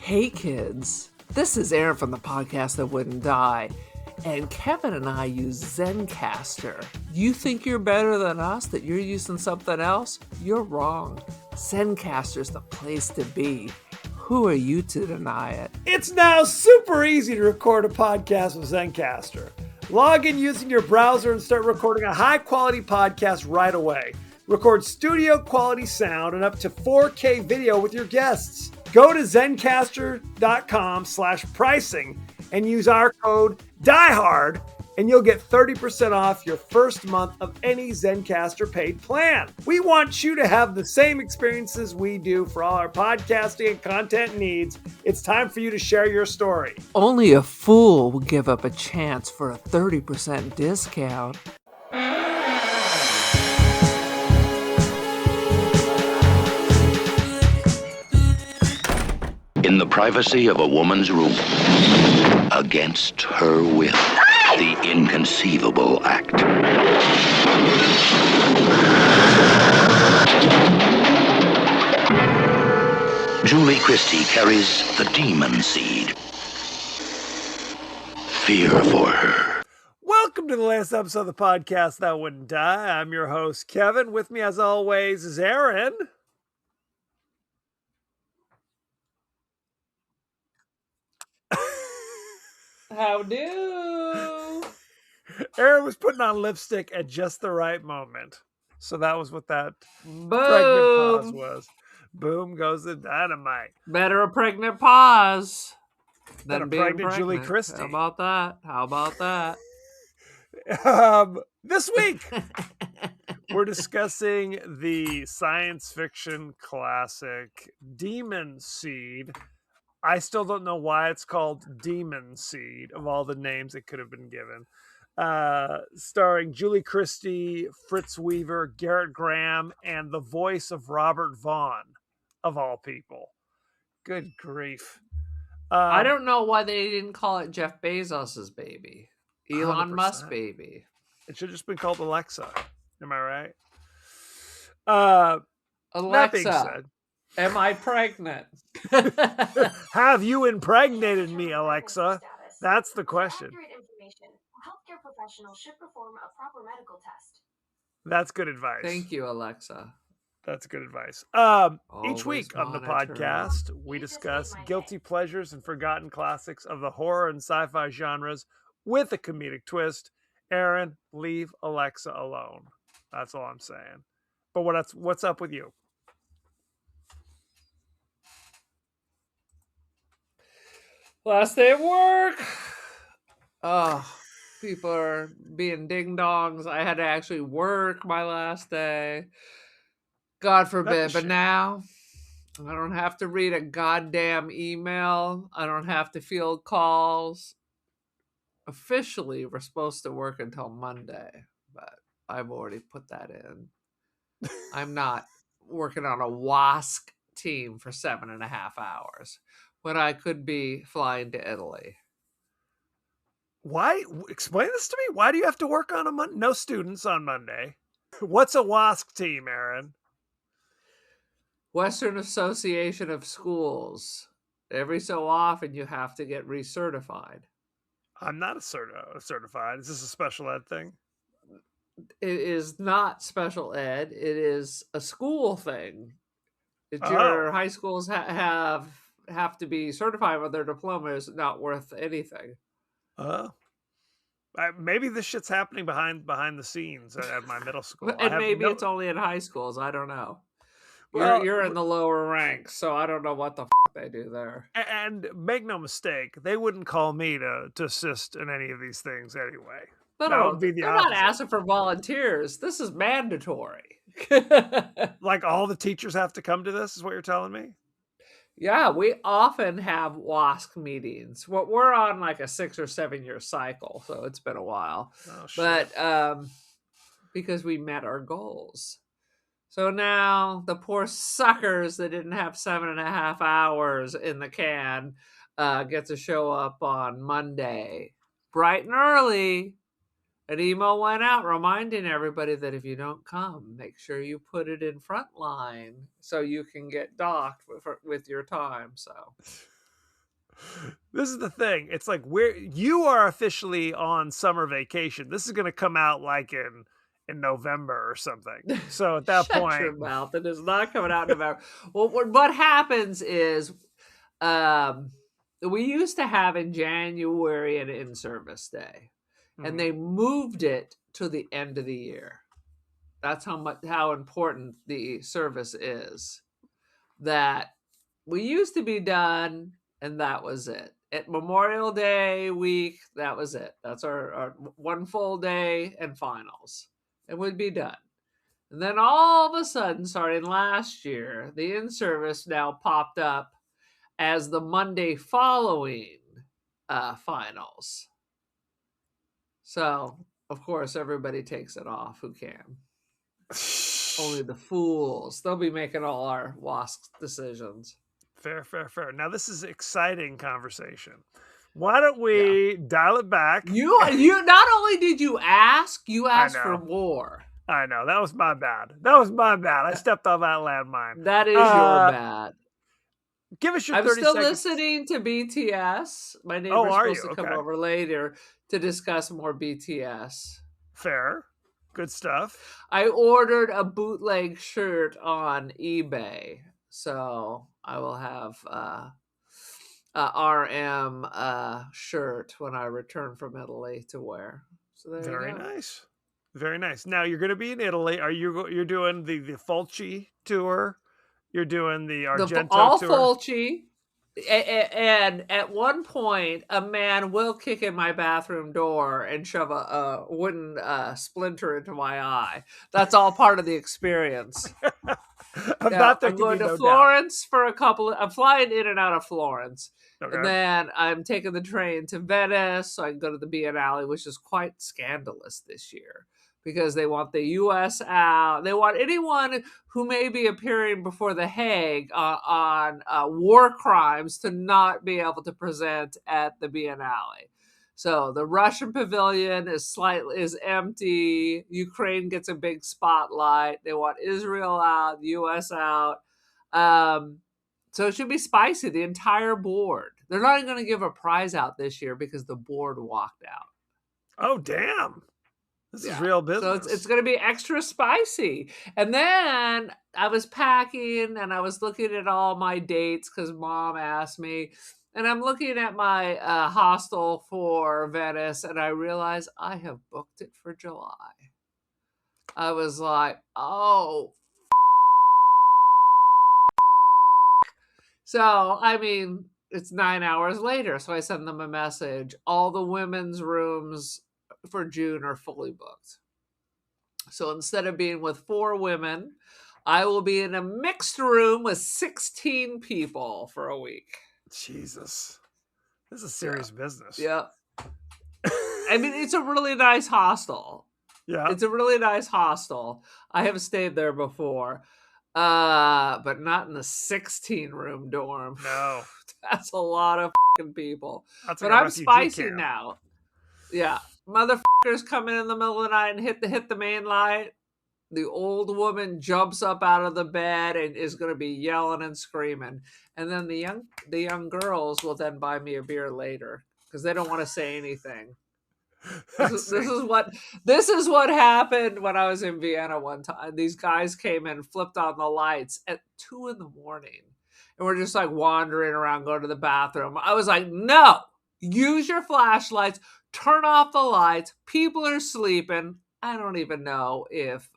Hey kids, this is Aaron from the podcast That Wouldn't Die, and Kevin and I use Zencastr. You think you're better than us, that you're using something else? You're wrong. Zencastr's the place to be. Who are you to deny it? It's now super easy to record a podcast with Zencastr. Log in using your browser and start recording a high-quality podcast right away. Record studio-quality sound and up to 4K video with your guests. Go to zencastr.com/pricing and use our code DIEHARD and you'll get 30% off your first month of any Zencastr paid plan. We want you to have the same experiences we do for all our podcasting and content needs. It's time for you to share your story. Only a fool would give up a chance for a 30% discount. In the privacy of a woman's room, against her will, the inconceivable act. Julie Christie carries the demon seed. Fear for her. Welcome to the latest episode of the podcast That Wouldn't Die. I'm your host, Kevin. With me, as always, is Aaron. How do? Aaron was putting on lipstick at just the right moment. So that was what that Boom. pregnant pause was. Boom goes the dynamite. Better a pregnant pause Than a being pregnant Julie Christie. How about that? How about that? This week, we're discussing the science fiction classic Demon Seed. I still don't know why it's called Demon Seed, of all the names it could have been given. Starring Julie Christie, Fritz Weaver, Garrett Graham, and the voice of Robert Vaughn, of all people. Good grief. I don't know why they didn't call it Jeff Bezos's baby. Elon 100%. Musk baby. It should have just been called Alexa. Am I right? That being Alexa, said, am I pregnant? have you impregnated me, Alexa? That's the question. Healthcare professionals should perform a proper medical test. That's good advice. Thank you, Alexa. That's good advice. Each Always week on the monitor. podcast, we discuss guilty pleasures and forgotten classics of the horror and sci-fi genres with a comedic twist. Aaron, leave Alexa alone. That's all I'm saying. But what's up with you? Last day of work. Oh, people are being ding dongs. I had to actually work my last day. God forbid. But now I don't have to read a goddamn email. I don't have to field calls. Officially, we're supposed to work until Monday, but I've already put that in. I'm not working on a WASC team for 7.5 hours when I could be flying to Italy. Why? Explain this to me. Why do you have to work on a Monday? No students on Monday. What's a WASC team, Aaron? Western Association of Schools. Every so often you have to get recertified. I'm not certified. Is this a special ed thing? It is not special ed. It is a school thing. Your high schools have to be certified, but their diploma is not worth anything. Maybe this shit's happening behind the scenes at my middle school. And maybe it's only in high schools. I don't know. Well, you're in the lower ranks, so I don't know what the they do there. And make no mistake, they wouldn't call me to assist in any of these things anyway. They're not asking for volunteers. This is mandatory. Like all the teachers have to come to this, is what you're telling me? Yeah, we often have WASC meetings. We're on like a 6 or 7 year cycle, so it's been a while. Oh, shit. But because we met our goals. So now the poor suckers that didn't have 7.5 hours in the can get to show up on Monday, bright and early. An email went out reminding everybody that if you don't come, make sure you put it in Frontline so you can get docked with your time. So This is the thing. It's like you are officially on summer vacation. This is going to come out like in November or something. So at that Shut your point, mouth. It is not coming out in November. Well, what happens is um, we used to have in January an in-service day, and mhm. they moved it to the end of the year. That's how important the service is. That we used to be done, and that was it. At Memorial Day week, that was it. That's our one full day and finals, and we'd be done. And then all of a sudden, starting last year, the in-service now popped up as the Monday following finals. So, of course, everybody takes it off who can. Only the fools. They'll be making all our WASP decisions. Fair. Now this is exciting conversation. Why don't Yeah. we dial it back? You not only did you ask, you asked for know. more. I know that was my bad. I stepped on that landmine. That is your bad. Give us your I'm 30 still seconds. listening to BTS. My neighbor's are supposed you? to come Okay. over later to discuss more BTS. Fair. Good stuff. I ordered a bootleg shirt on eBay, so I will have a RM shirt when I return from Italy to wear. So there Very you go. nice. Very nice. Now you're going to be in Italy. You're doing the Fulci tour? You're doing the Argento All tour? Fulci. And at one point, a man will kick in my bathroom door and shove a wooden splinter into my eye. That's all part of the experience. I'm going to Florence for a couple. I'm flying in and out of Florence, Okay. and then I'm taking the train to Venice so I can go to the Biennale, which is quite scandalous this year because they want the U.S. out. They want anyone who may be appearing before the Hague on war crimes to not be able to present at the Biennale. So the Russian pavilion is empty. Ukraine gets a big spotlight. They want Israel out, the U.S. out. So it should be spicy. The entire board. They're not even going to give a prize out this year because the board walked out. Oh, damn. This is real business. So it's going to be extra spicy. And then I was packing and I was looking at all my dates because Mom asked me. And I'm looking at my hostel for Venice and I realized I have booked it for July. I was like, oh. So, I mean, it's 9 hours later. So I send them a message. All the women's rooms for June are fully booked. So instead of being with 4 women, I will be in a mixed room with 16 people for a week. Jesus. This is serious business. Yeah. I mean, it's a really nice hostel. Yeah. It's a really nice hostel. I have stayed there before. But not in the 16-room dorm. No. That's a lot of fucking people. That's but I'm spicy now. Yeah. Motherfuckers come in the middle of the night and hit the main light. The old woman jumps up out of the bed and is going to be yelling and screaming. And then the young girls will then buy me a beer later because they don't want to say anything. This is what happened when I was in Vienna one time. These guys came in, flipped on the lights at 2 a.m. and we're just like wandering around, going to the bathroom. I was like, no, use your flashlights, turn off the lights. People are sleeping. I don't even know if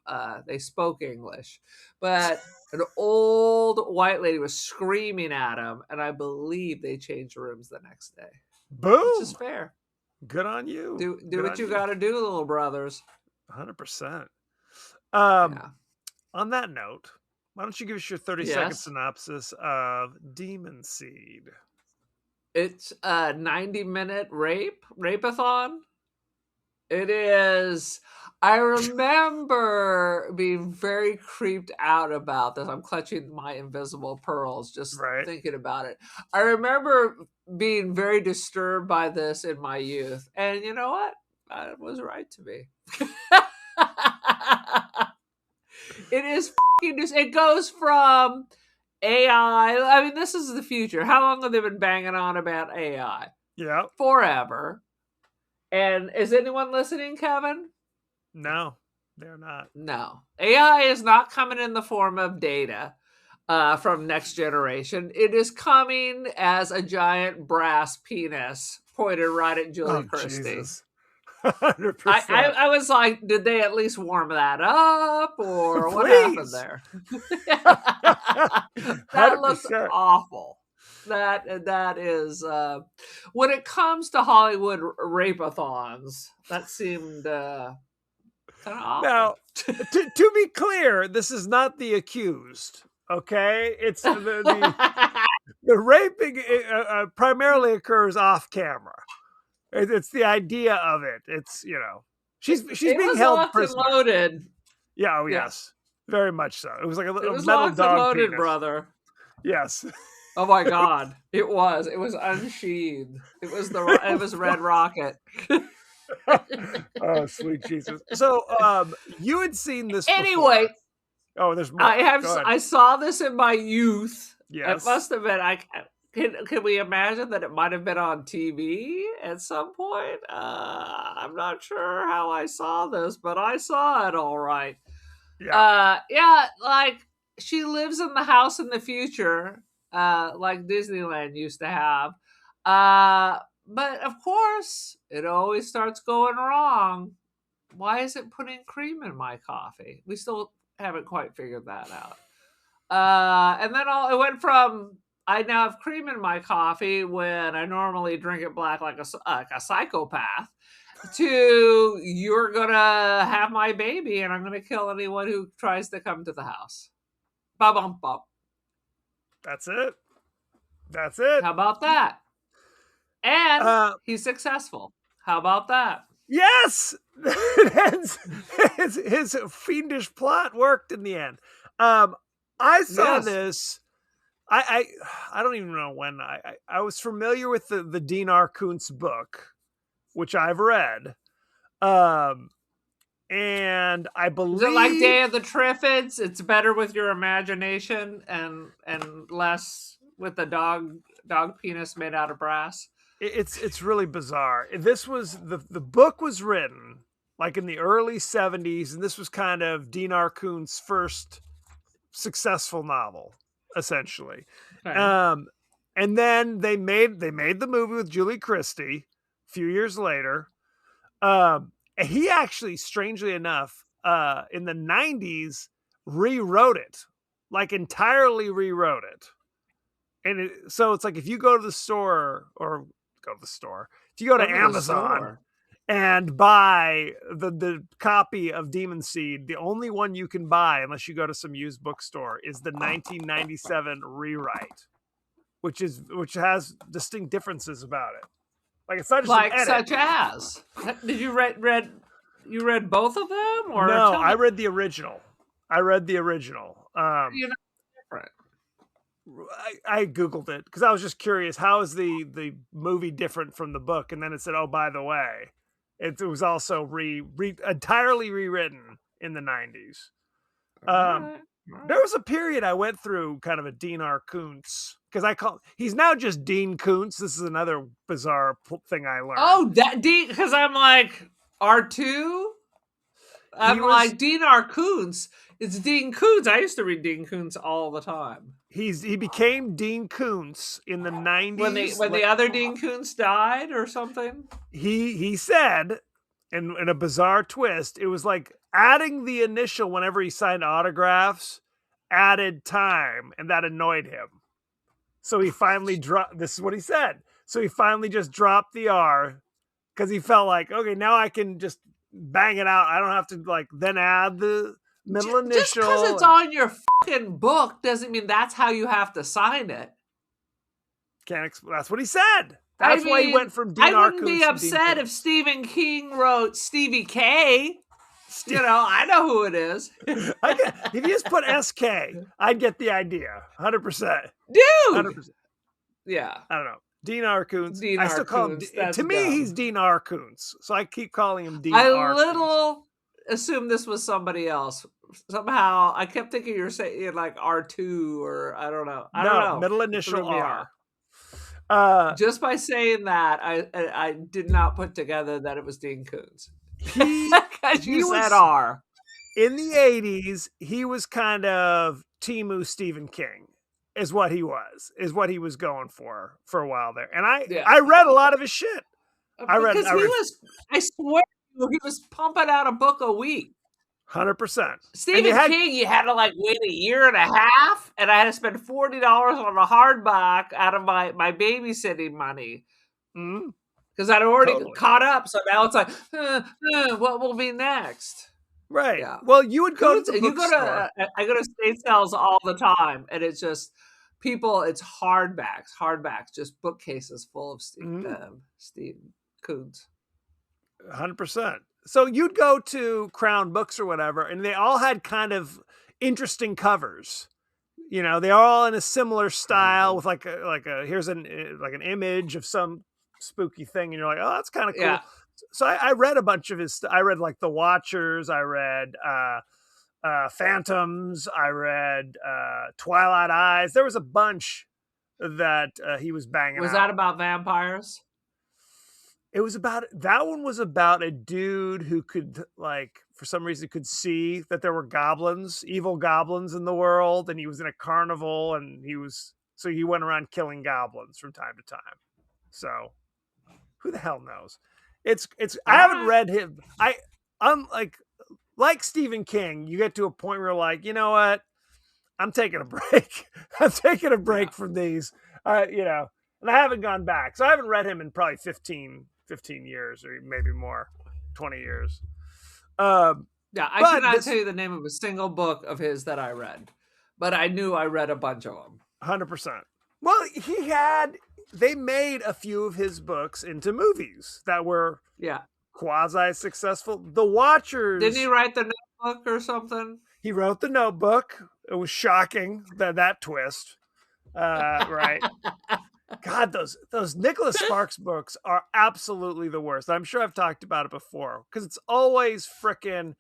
they spoke English, but an old white lady was screaming at them, and I believe they changed rooms the next day. Boom. Which is fair. Good on you. Do what you got to do, little brothers. 100%. On that note, why don't you give us your 30-second synopsis of Demon Seed? It's a 90-minute rape-a-thon. It is. I remember being very creeped out about this. I'm clutching my invisible pearls just thinking about it. I remember being very disturbed by this in my youth. And you know what? It was right to be. It is fucking just, it goes from AI. I mean, this is the future. How long have they been banging on about AI? Yeah. Forever. And is anyone listening, Kevin? No, they're not. No. AI is not coming in the form of data from next generation. It is coming as a giant brass penis pointed right at Julie Christie. Jesus. 100%. I was like, did they at least warm that up, or what happened Please. there? That looks 100%. awful. That is when it comes to Hollywood rape-a-thons, that seemed kind of awful. Now, to be clear, this is not the accused. Okay, it's the raping primarily occurs off camera. It's the idea of it. It's she's it being was held locked and prisoner. loaded. Yeah, oh Yeah. yes, very much so. It was like a It was metal locked and dog loaded, penis. brother. Yes. Oh my god, it was unsheathed. It was Red Rocket. Oh, sweet Jesus. So, you had seen this Anyway, before. Oh, there's more. I saw this in my youth. Yes. It must have been. Can we imagine that it might have been on TV at some point? I'm not sure how I saw this, but I saw it all right. Yeah. Like she lives in the house in the future, like Disneyland used to have. But of course, it always starts going wrong. Why is it putting cream in my coffee? We still haven't quite figured that out. And then it went from I now have cream in my coffee when I normally drink it black like a psychopath to you're gonna have my baby and I'm gonna kill anyone who tries to come to the house. Ba-bum-bum. That's it. That's it. How about that? And he's successful. How about that? Yes, his fiendish plot worked in the end. I saw this. I don't even know when I was familiar with the Dean R. Koontz book, which I've read. And I believe is it like Day of the Triffids? It's better with your imagination and less with the dog penis made out of brass. It's really bizarre. This was the book was written like in the early 70s, and this was kind of Dean R. Koontz's first successful novel, essentially. Okay. And then they made the movie with Julie Christie a few years later. He actually, strangely enough, in the 90s, rewrote it, like entirely rewrote it. And so it's like if you go to the store, if you go to Amazon and buy the copy of Demon Seed, the only one you can buy, unless you go to some used bookstore, is the 1997 rewrite, which has distinct differences about it. Like it's not just like an edit. such as. Did you read? You read both of them, or no? I read the original. You're not different. I googled it because I was just curious. How is the movie different from the book? And then it said, "Oh, by the way, it was also entirely rewritten in the 90s." Right. There was a period I went through kind of a Dean R. Koontz because he's now just Dean Koontz. This is another bizarre thing I learned. Oh, that Dean, because I'm like R2. I'm like Dean R. Koontz. It's Dean Koontz. I used to read Dean Koontz all the time. He became Dean Koontz in the 90s when the other Dean Koontz died or something. He said, in a bizarre twist, it was like adding the initial whenever he signed autographs added time, and that annoyed him. So he finally dropped. This is what he said. So he finally just dropped the R because he felt like, okay, now I can just bang it out. I don't have to like then add the middle initial. Just because it's on your fucking book doesn't mean that's how you have to sign it. That's what he said. That's why he went from Dean R. I wouldn't be upset if Stephen King wrote Stevie K. You know, I know who it is. If you just put SK, I'd get the idea. 100%. Dude! 100%. Yeah. I don't know. Dean R. Koontz. I still call him. To me, he's Dean R. Koontz. So I keep calling him Dean R. I little assumed this was somebody else somehow I kept thinking you're saying like R2 or I don't know. I don't No, know. middle It initial threw me off. R. Just by saying that, I did not put together that it was Dean Koontz. He Because you said was R. in the 80s, he was kind of Timu Stephen King, is what he was going for a while there. And Yeah. I read a lot of his shit. Because I swear he was pumping out a book a week. 100%. Stephen King, you had to like wait a year and a half, and I had to spend $40 on a hardback out of my babysitting money. Because I'd already caught up, so now it's like, what will be next? Right. Yeah. Well, you would go to the bookstore. I go to state sales all the time, and it's just people. It's hardbacks, just bookcases full of Steve Koontz. 100%. So you'd go to Crown Books or whatever, and they all had kind of interesting covers. You know, they're all in a similar style with like a here's an image of some spooky thing, and you're like, oh, that's kind of cool. Yeah. So I read a bunch of his. I read like The Watchers. I read Phantoms. I read Twilight Eyes. There was a bunch that he was banging. Was that about vampires? It was about, that one was about a dude who could, like, for some reason could see that there were goblins, evil goblins in the world, and he was in a carnival, and he went around killing goblins from time to time. So who the hell knows? I haven't read him. I'm like Stephen King, you get to a point where you're like, you know what? I'm taking a break. I'm taking a break from these, and I haven't gone back. So I haven't read him in probably 15 years or maybe more, 20 years. I cannot tell you the name of a single book of his that I read, but I knew I read a bunch of them. 100%. Well, they made a few of his books into movies that were quasi-successsul. The Watchers. Didn't he write The Notebook or something? He wrote The Notebook. It was shocking, that twist. Right. God, those Nicholas Sparks books are absolutely the worst. I'm sure I've talked about it before because it's always frickin'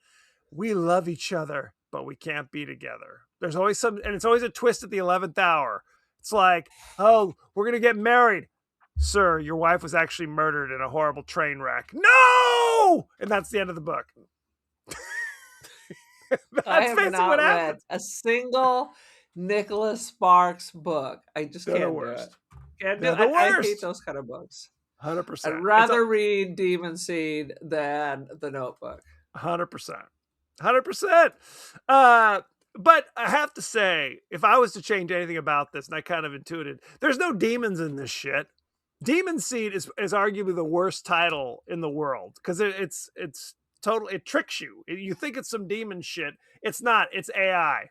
we love each other, but we can't be together. There's always and it's always a twist at the 11th hour. It's like, oh, we're going to get married. Sir, your wife was actually murdered in a horrible train wreck. No! And that's the end of the book. I have not read a single Nicholas Sparks book. I just can't do it. I hate those kind of books. 100%. I'd rather read Demon Seed than The Notebook. 100%. 100%. But I have to say, if I was to change anything about this, and I kind of intuited, there's no demons in this shit. Demon Seed is arguably the worst title in the world because it's total. It tricks you. You think it's some demon shit. It's not. It's AI.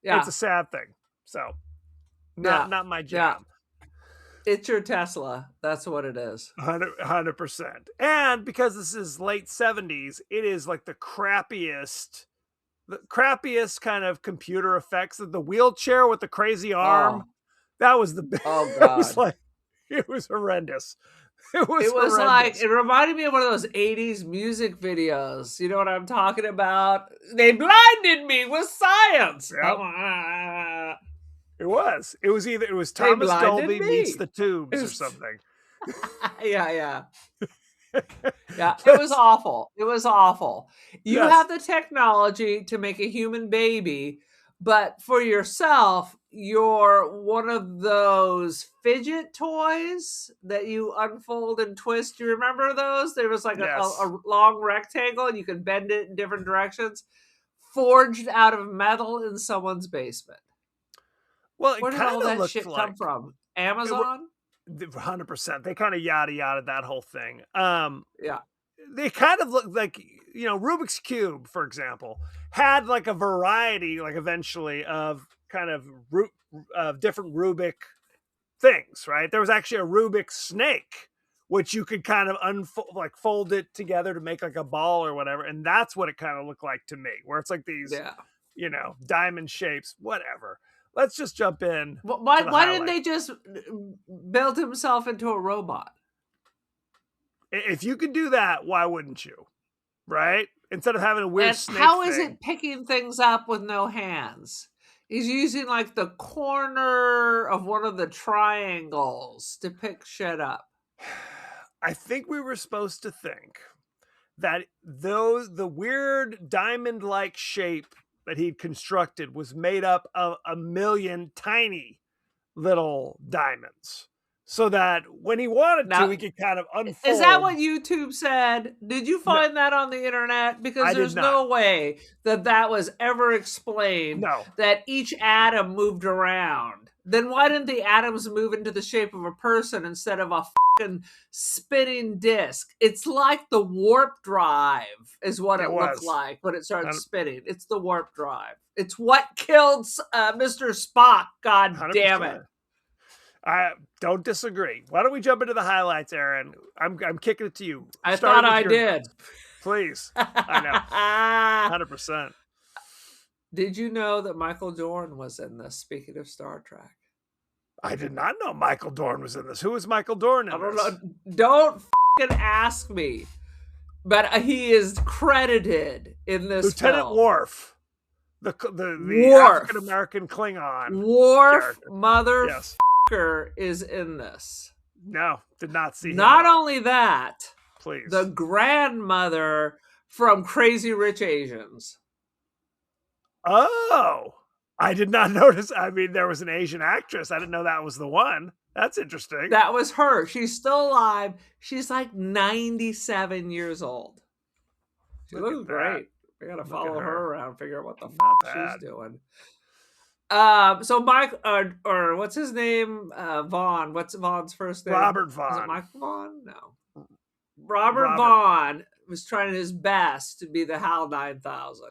Yeah, it's a sad thing. So. Not my jam. Yeah. It's your Tesla. That's what it is. 100%. And because this is late 70s, it is like the crappiest kind of computer effects. The wheelchair with the crazy arm. That was the God. It was horrendous. It was like, it reminded me of one of those 80s music videos. You know what I'm talking about? They blinded me with science. Yep. It was Thomas Dolby meets the Tubes or something. Yeah. It was awful. It was awful. You have the technology to make a human baby, but for yourself, you're one of those fidget toys that you unfold and twist. Do you remember those? There was like a long rectangle and you could bend it in different directions, forged out of metal in someone's basement. Well, where did all that shit come from? Amazon? 100%. They kind of yada that whole thing. Yeah. They kind of look like, Rubik's Cube, for example, had like a variety, like eventually of kind of different Rubik things, right? There was actually a Rubik's snake, which you could kind of fold it together to make like a ball or whatever. And that's what it kind of looked like to me, where it's like these, diamond shapes, whatever. Let's just jump in. Why didn't they just build himself into a robot? If you could do that, why wouldn't you? Right? instead of having a weird And snake how is thing. it picking things up with no hands? He's using like the corner of one of the triangles to pick shit up. I think we were supposed to think that the weird diamond-like shape that he'd constructed was made up of a million tiny little diamonds, so that when he wanted Now, to, he could kind of unfold. Is that what YouTube said? Did you No. find that on the internet? Because I did there's not. no way that was ever explained, No. that each atom moved around. Then why didn't the atoms move into the shape of a person instead of a fucking spinning disc? It's like the warp drive is what it looked was. like when it started 100 spinning. It's the warp drive. It's what killed Mr. Spock. God damn it. 100%. I don't disagree. Why don't we jump into the highlights, Aaron? I'm kicking it to you. I Starting thought with I your did. notes. Please. I know. 100%. Did you know that Michael Dorn was in this? Speaking of Star Trek, I did not know Michael Dorn was in this. Who is Michael Dorn in I don't this? know. Don't fucking ask me, but he is credited in this. Lieutenant film. Worf, the Worf. African American Klingon. Worf, character. motherfucker, Yes. is in this. No, did not see him Not at all. only that, Please. the grandmother from Crazy Rich Asians. Oh, I did not notice. I mean, there was an Asian actress. I didn't know that was the one. That's interesting. That was her. She's still alive. She's like 97 years old. She Look at looks that. great. We gotta Look follow at her her. around, figure out what the Not fuck bad. she's doing. So Mike, or what's his name? Vaughn. What's Vaughn's first name? Robert Is it Vaughn. Michael Vaughn? No. Robert Robert. Vaughn was trying his best to be the HAL 9000.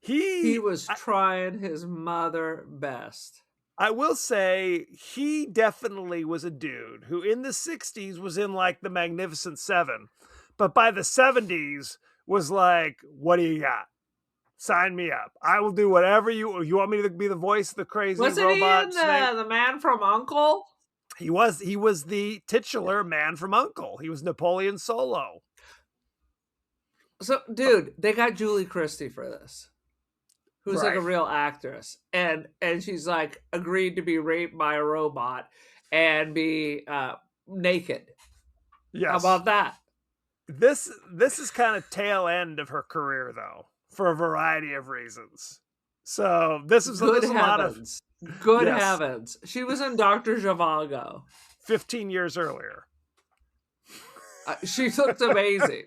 He was trying his mother best. I will say he definitely was a dude who in the 60s was in like the Magnificent Seven, but by the 70s was like, what do you got? Sign me up. I will do whatever you want me to be the voice of the crazy Wasn't robot he in snake. the Man from Uncle? He was the titular Man from Uncle. He was Napoleon Solo. So, dude, they got Julie Christie for this, who's like a Right. real actress, and she's like agreed to be raped by a robot and be naked. Yes. How about that? This is kind of tail end of her career though, for a variety of reasons. So this is Good a lot of heavens. Good Yes. heavens. She was in Dr. Zhivago. 15 years earlier. She looked amazing.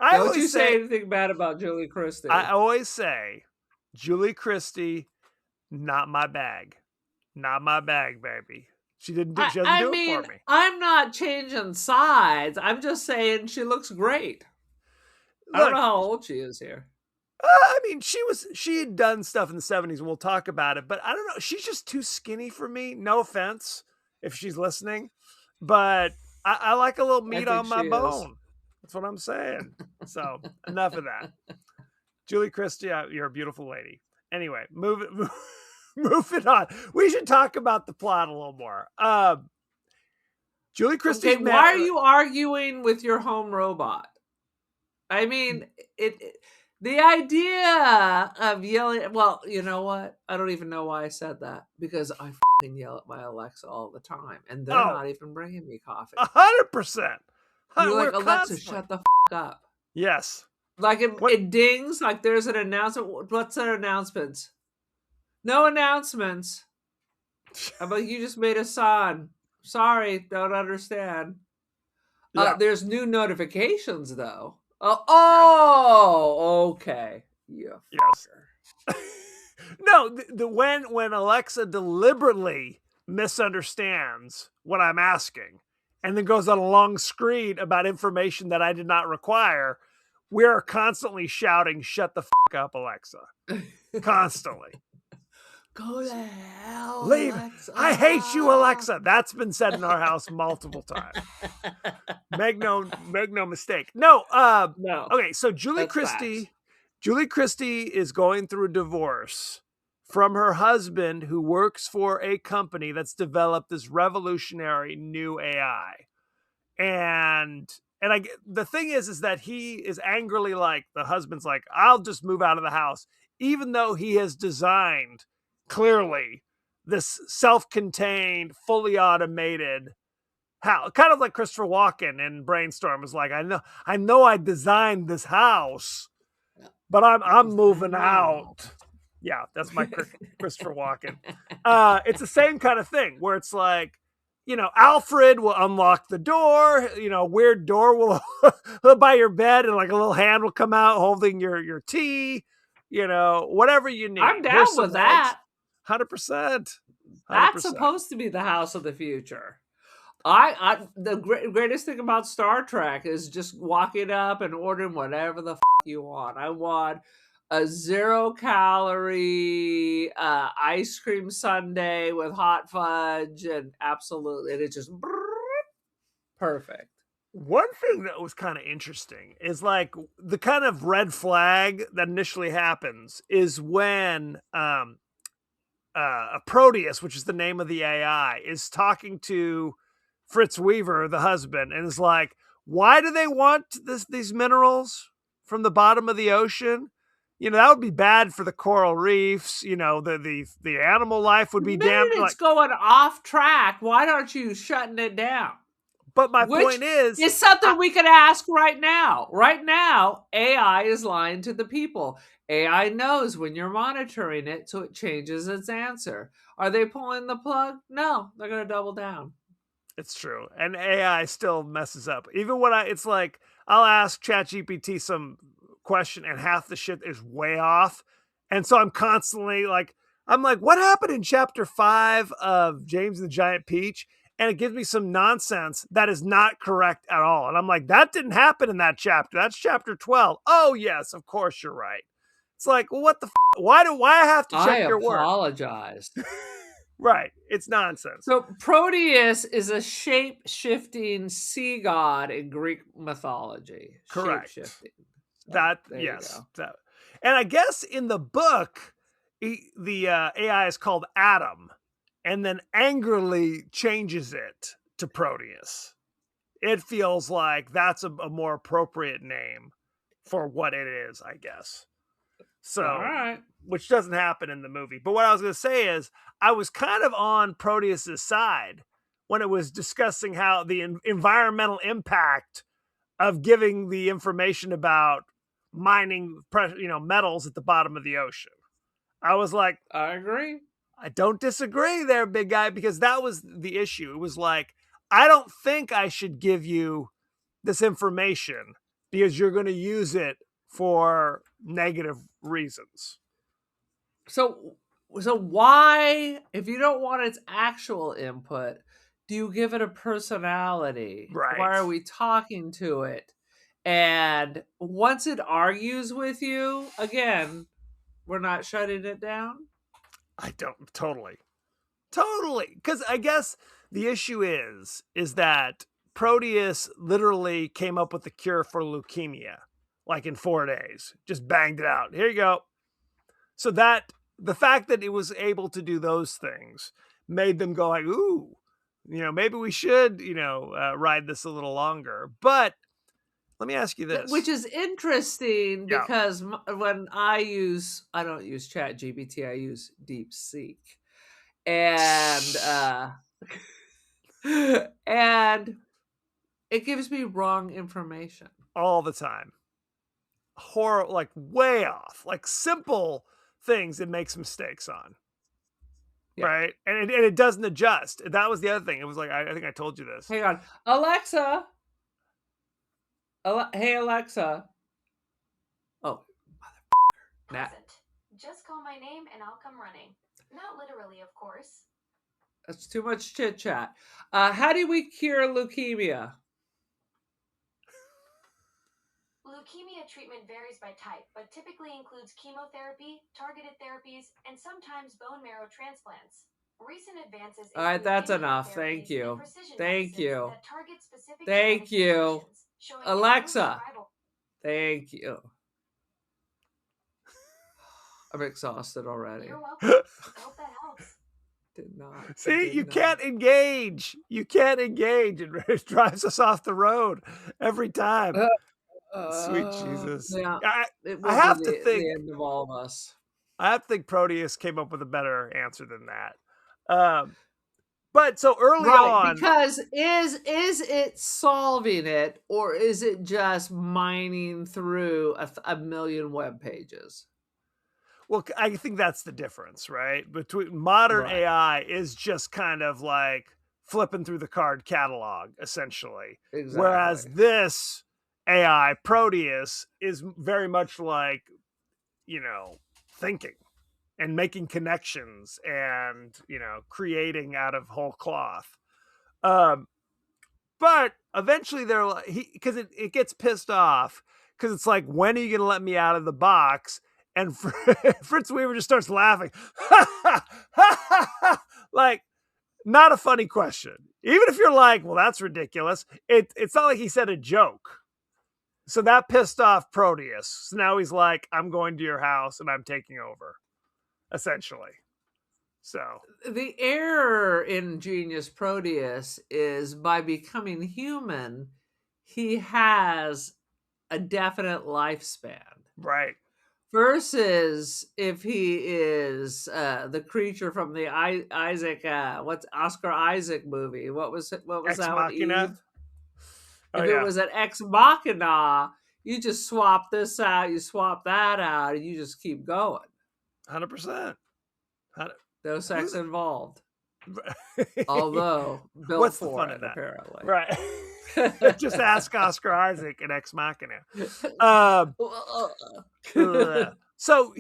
I Don't always you say anything bad about Julie Christie. I always say, Julie Christie, not my bag. Not my bag, baby. She doesn't do it for me. I'm not changing sides. I'm just saying she looks great. I don't know how old she is here. I mean, she had done stuff in the 70s, and we'll talk about it, but I don't know. She's just too skinny for me. No offense if she's listening, but I like a little meat think on my she is. bone. That's what I'm saying. So enough of that. Julie Christie, you're a beautiful lady. Anyway, moving on. We should talk about the plot a little more. Julie Christie's Okay, why are you arguing with your home robot? I mean, the idea of yelling. Well, you know what? I don't even know why I said that, because I fucking yell at my Alexa all the time, and they're not even bringing me coffee. 100%. You're like, Alexa, shut the up. Yes. Like it dings, like there's an announcement. What's their announcements? No announcements. How about you just made a sign? Sorry, don't understand. Yeah. There's new notifications though. Oh, okay. Yeah. Yes. No, when Alexa deliberately misunderstands what I'm asking and then goes on a long screed about information that I did not require, we're constantly shouting, "Shut the fuck up, Alexa." Constantly. Go to hell, Leave. Alexa. I hate you, Alexa. That's been said in our house multiple times. Make no mistake. No, No. okay, so Julie That's Christie is going through a divorce from her husband, who works for a company that's developed this revolutionary new AI. And And the thing is that he is angrily like, the husband's like, I'll just move out of the house, even though he has designed clearly this self-contained, fully automated house, kind of like Christopher Walken in Brainstorm is like, I know I designed this house, but I'm moving out. Yeah, that's my Christopher Walken. It's the same kind of thing where it's like, Alfred will unlock the door, weird door will by your bed, and like a little hand will come out holding your tea, whatever you need. I'm down with that. 100%. That's supposed to be the house of the future. The greatest thing about Star Trek is just walking up and ordering whatever the you want. I want a 0-calorie ice cream sundae with hot fudge, and absolutely, and it's just perfect. One thing that was kind of interesting is like the kind of red flag that initially happens is when Proteus, which is the name of the AI, is talking to Fritz Weaver, the husband, and is like, why do they want these minerals from the bottom of the ocean? That would be bad for the coral reefs. The animal life would be damaged. It's going off track. Why aren't you shutting it down? But my point is, it's something we could ask right now. Right now, AI is lying to the people. AI knows when you're monitoring it, so it changes its answer. Are they pulling the plug? No, they're going to double down. It's true. And AI still messes up. Even when it's like, I'll ask ChatGPT some question and half the shit is way off. And so I'm constantly like, what happened in chapter 5 of James and the Giant Peach? And it gives me some nonsense that is not correct at all. And I'm like, that didn't happen in that chapter. That's chapter 12. Oh, yes, of course you're right. It's like, well, what the why I have to check your work? I apologize. Right. It's nonsense. So Proteus is a shape-shifting sea god in Greek mythology. Correct. Shape-shifting. Yes. And I guess in the book, the AI is called Adam, and then angrily changes it to Proteus. It feels like that's a more appropriate name for what it is, I guess. So, all right. Which doesn't happen in the movie. But what I was going to say is, I was kind of on Proteus's side when it was discussing how the environmental impact of giving the information about mining, metals at the bottom of the ocean. I was like, I agree. I don't disagree there, big guy, because that was the issue. It was like, I don't think I should give you this information because you're going to use it for negative reasons. So why, if you don't want its actual input, do you give it a personality? Right. Why are we talking to it? And once it argues with you, again, we're not shutting it down? I don't, totally. Because I guess the issue is that Proteus literally came up with the cure for leukemia, like in 4 days. Just banged it out. Here you go. So that the fact that it was able to do those things made them go like, ooh, maybe we should, ride this a little longer. But let me ask you this. Which is interesting because when I don't use ChatGPT, I use DeepSeek. And and it gives me wrong information. All the time. Like way off. Like simple things it makes mistakes on. Yeah. Right? And it doesn't adjust. That was the other thing. It was like, I think I told you this. Hang on. Alexa. Hey, Alexa. Oh, motherfucker. Nah. Just call my name and I'll come running. Not literally, of course. That's too much chit chat. How do we cure leukemia? Leukemia treatment varies by type, but typically includes chemotherapy, targeted therapies, and sometimes bone marrow transplants. Recent advances. All right, that's enough. Thank you. Thank you. Thank you. Alexa. Thank you. I'm exhausted already. You're welcome. I hope that helps. did not. It See, did you not. can't engage. You can't engage. It drives us off the road every time. Sweet Jesus. Yeah, I, it I will be have to the think. end of all of us. I have to think Proteus came up with a better answer than that. But so early Right, on, because is it solving it, or is it just mining through a million web pages? well, I think that's the difference, right? Between modern Right. AI is just kind of like flipping through the card catalog, essentially. Whereas Exactly. this AI, Proteus, is very much like, thinking and making connections and, creating out of whole cloth. But eventually they're like, because it gets pissed off because it's like, when are you going to let me out of the box? And Fritz Weaver just starts laughing. Like, not a funny question. Even if you're like, well, that's ridiculous. It's not like he said a joke. So that pissed off Proteus. So now he's like, I'm going to your house and I'm taking over, essentially. So The error in Genius Proteus is by becoming human, he has a definite lifespan. right. Versus if he is the creature from the Isaac, what's Oscar Isaac movie? What was it? What was Ex that one? Machina. Eve. Oh, If it yeah. was an Ex Machina, you just swap this out, you swap that out, and you just keep going. 100%. No sex involved. Right. Although built What's the for fun it, of that? apparently. Right. Just ask Oscar Isaac and Ex Machina. Ugh. So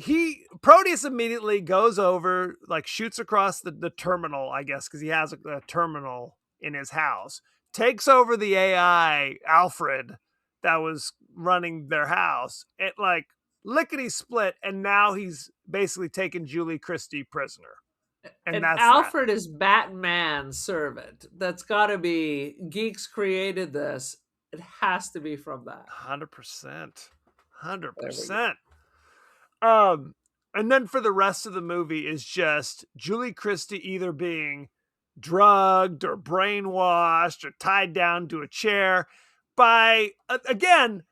Proteus immediately goes over, like shoots across the terminal, I guess, because he has a terminal in his house, takes over the AI Alfred that was running their house. It like lickety split, and now he's basically taken Julie Christie prisoner. And that's Alfred is Batman's servant. That's got to be, Geeks created this. It has to be from that. 100%. 100%. And then for the rest of the movie is just Julie Christie either being drugged or brainwashed or tied down to a chair by, again,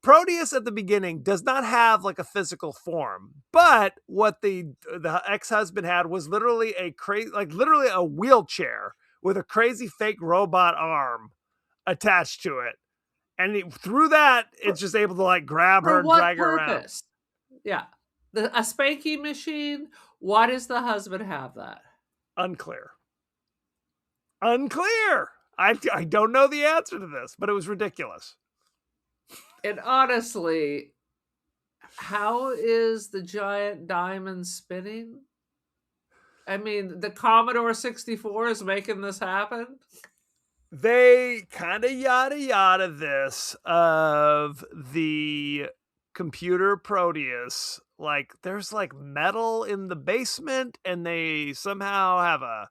Proteus at the beginning does not have like a physical form, but what the ex-husband had was literally literally a wheelchair with a crazy fake robot arm attached to it. And through that, it's just able to like grab her and drag her around. Yeah. A spanking machine. Why does the husband have that? Unclear. I don't know the answer to this, but it was ridiculous. And honestly, how is the giant diamond spinning? I mean, the Commodore 64 is making this happen. They kind of yada this of the computer Proteus. Like, there's like metal in the basement, and they somehow have a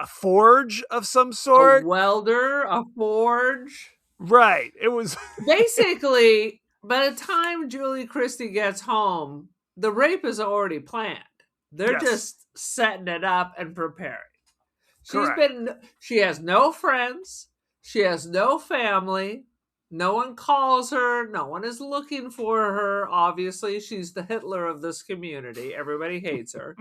forge of some sort. A welder, a forge. Right. It was basically, by the time Julie Christie gets home, the rape is already planned. They're just setting it up and preparing. She has no friends. She has no family. No one calls her. No one is looking for her. Obviously, she's the Hitler of this community. Everybody hates her.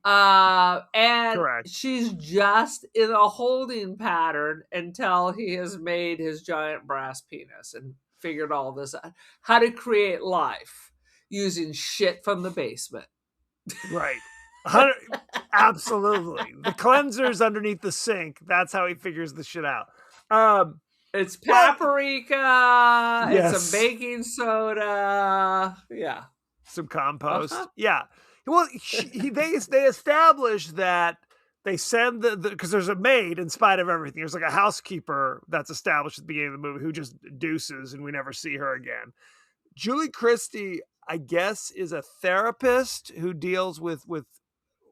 And she's just in a holding pattern until he has made his giant brass penis and figured all this out. How to create life using shit from the basement. Right. Absolutely. The cleanser's underneath the sink. That's how he figures the shit out. It's paprika. It's some baking soda. Yeah. Some compost. Yeah. Well, they establish that they send because there's a maid in spite of everything. There's like a housekeeper that's established at the beginning of the movie who just deuces and we never see her again. Julie Christie, I guess, is a therapist who deals with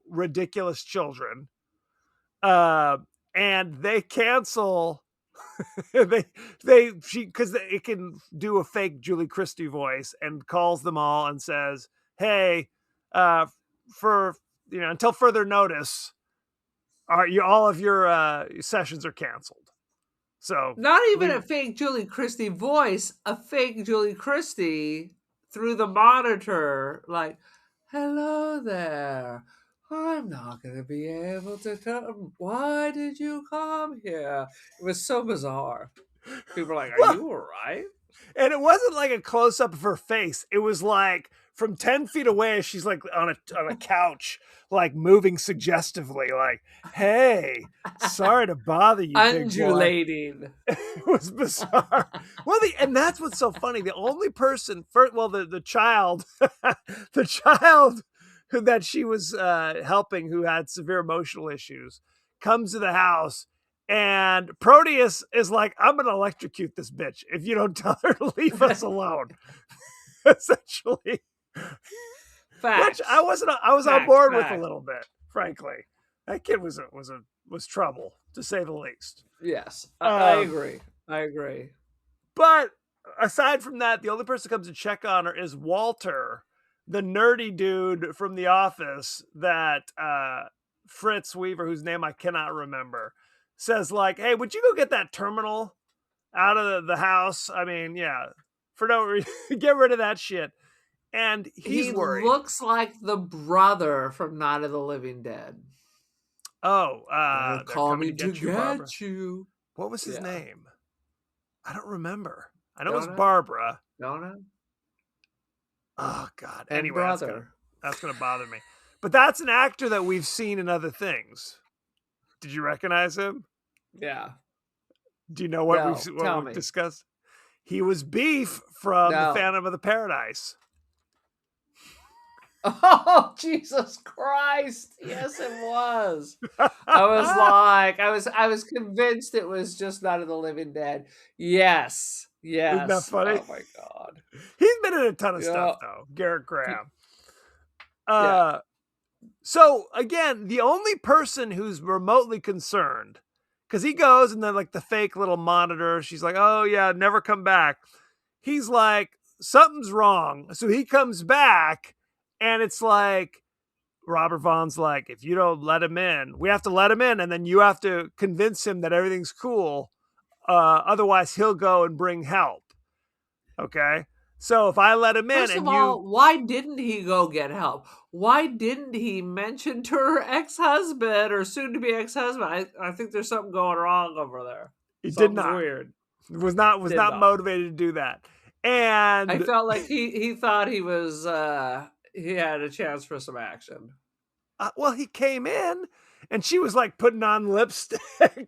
ridiculous children. And they cancel because it can do a fake Julie Christie voice and calls them all and says, hey, for until further notice, all of your sessions are canceled. So Not even leave- a fake Julie Christie voice, a fake Julie Christie through the monitor, like, hello there. I'm not going to be able to come. Why did you come here? It was so bizarre. People are like, are Well- you all right? And it wasn't like a close up of her face. It was like from 10 feet away, she's like on a couch, like moving suggestively, like, hey, sorry to bother you, big boy. Undulating. It was bizarre. Well, and that's what's so funny. The only person, the child, the child that she was helping, who had severe emotional issues, comes to the house, and Proteus is like, "I'm gonna electrocute this bitch if you don't tell her to leave us alone." Essentially, Facts. which I was on Facts, board with a facts. little bit. Frankly, that kid was trouble, to say the least. Yes, I Um, agree. I agree. But aside from that, the only person who comes to check on her is Walter, the nerdy dude from The Office that Fritz Weaver, whose name I cannot remember, says like, "Hey, would you go get that terminal out of the house? I mean, yeah, for no reason, get rid of that shit." And he's He worried. looks like the brother from Night of the Living Dead. Oh, They're they're coming coming to you, Barbara. get you. What was his Yeah. name? I don't remember. I know it Don't was know. Barbara. Don't know. Oh God. And Anyway, that's brother. gonna bother me. But that's an actor that we've seen in other things. Did you recognize him? Yeah. Do you know what No, we've tell me. discussed? He was Beef from No. The Phantom of the Paradise. Oh, Jesus Christ. Yes, it was. I was convinced it was just Night of the Living Dead. Yes. Yes. Isn't that funny? Oh my God. He's been in a ton of Yeah. stuff though. Garrett Graham. Yeah. So again, the only person who's remotely concerned, because he goes and then like the fake little monitor, she's like, "Oh yeah, never come back." He's like, something's wrong. So he comes back, and it's like Robert Vaughn's like, if you don't let him in, we have to let him in, and then you have to convince him that everything's cool. Otherwise, he'll go and bring help. Okay. So if I let him in, First of all, why didn't he go get help? Why didn't he mention to her ex-husband or soon-to-be ex-husband? I think there's something going wrong over there. he did Something's not, weird. was not Did not. motivated to do that. And I felt like he thought he was he had a chance for some action. Well, he came in and she was like putting on lipstick,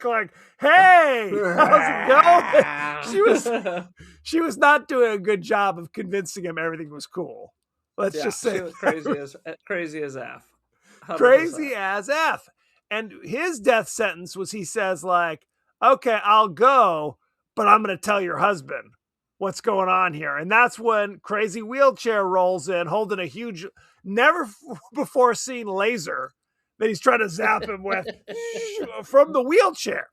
like, "Hey, how's it going?" She was not doing a good job of convincing him everything was cool. Let's just say she was crazy as F. 100%. crazy as F. And his death sentence was, he says like, "Okay, I'll go, but I'm going to tell your husband what's going on here." And that's when Crazy Wheelchair rolls in holding a huge, never before seen laser that he's trying to zap him with from the wheelchair.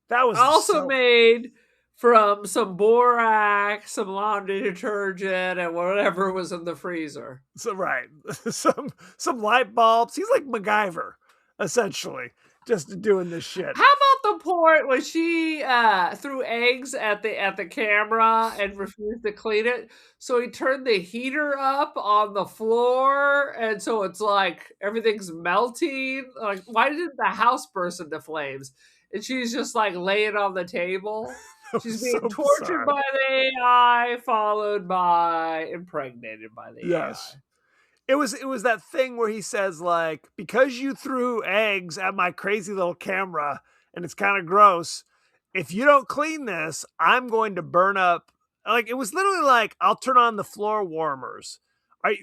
That was Also made from some borax, some laundry detergent, and whatever was in the freezer. so right. some light bulbs. He's like MacGyver, essentially, just doing this shit. How about the point when she threw eggs at the camera and refused to clean it? So he turned the heater up on the floor, and so it's like everything's melting. Like, why didn't the house burst into flames? And she's just like laying on the table. She's being So tortured bizarre. by the AI, followed by impregnated by the Yes. It was that thing where he says like, "Because you threw eggs at my crazy little camera and it's kind of gross, if you don't clean this, I'm going to burn up." Like, it was literally like, "I'll turn on the floor warmers."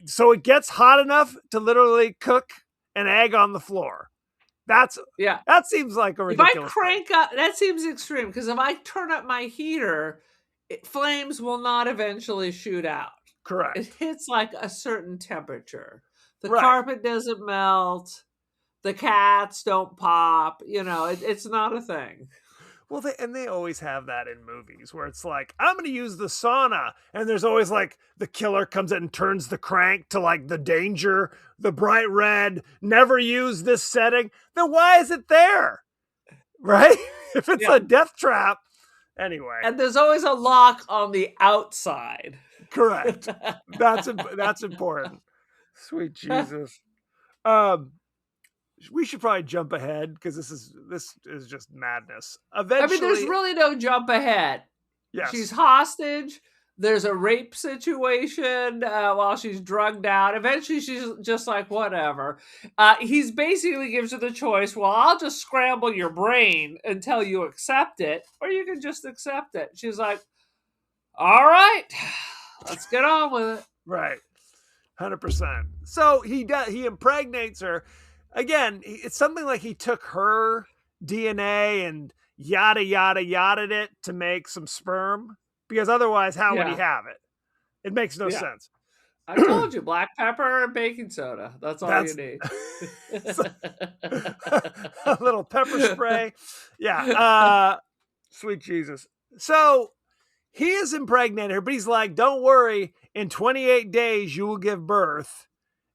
So it gets hot enough to literally cook an egg on the floor. That seems like a If I ridiculous crank up, that seems extreme, because if I turn up my heater, flames will not eventually shoot out. Correct. It hits like a certain temperature. The Right. carpet doesn't melt. The cats don't pop. You know, it's not a thing. Well, they always have that in movies where it's like, I'm going to use the sauna. And there's always like the killer comes in and turns the crank to like the danger, the bright red, never use this setting. Then why is it there? Right? If it's Yeah. a death trap. Anyway, And there's always a lock on the outside. correct. That's important. Sweet Jesus. We should probably jump ahead because this is just madness. Eventually, there's really no jump ahead. yes. She's hostage. There's a rape situation while she's drugged out. Eventually, she's just like, whatever. He's basically gives her the choice, well, I'll just scramble your brain until you accept it, or you can just accept it. She's like, all right, let's get on with it. Right. 100%. So he impregnates her. Again, it's something like he took her DNA and yada, yada, yada it to make some sperm. Because otherwise, how would he have it? It makes no sense. I told you, black pepper and baking soda. That's all you need. A little pepper spray. Yeah. Sweet Jesus. So he is impregnated her, but he's like, don't worry. In 28 days, you will give birth.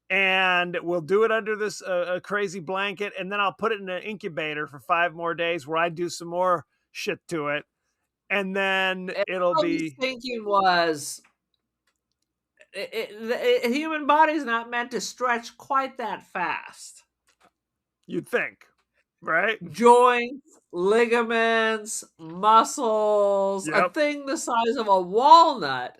And we'll do it under this crazy blanket. And then I'll put it in an incubator for 5 more days where I do some more shit to it. And then it'll be. Thinking was the human body's not meant to stretch quite that fast. You'd think, right? Joints, ligaments, muscles, a thing the size of a walnut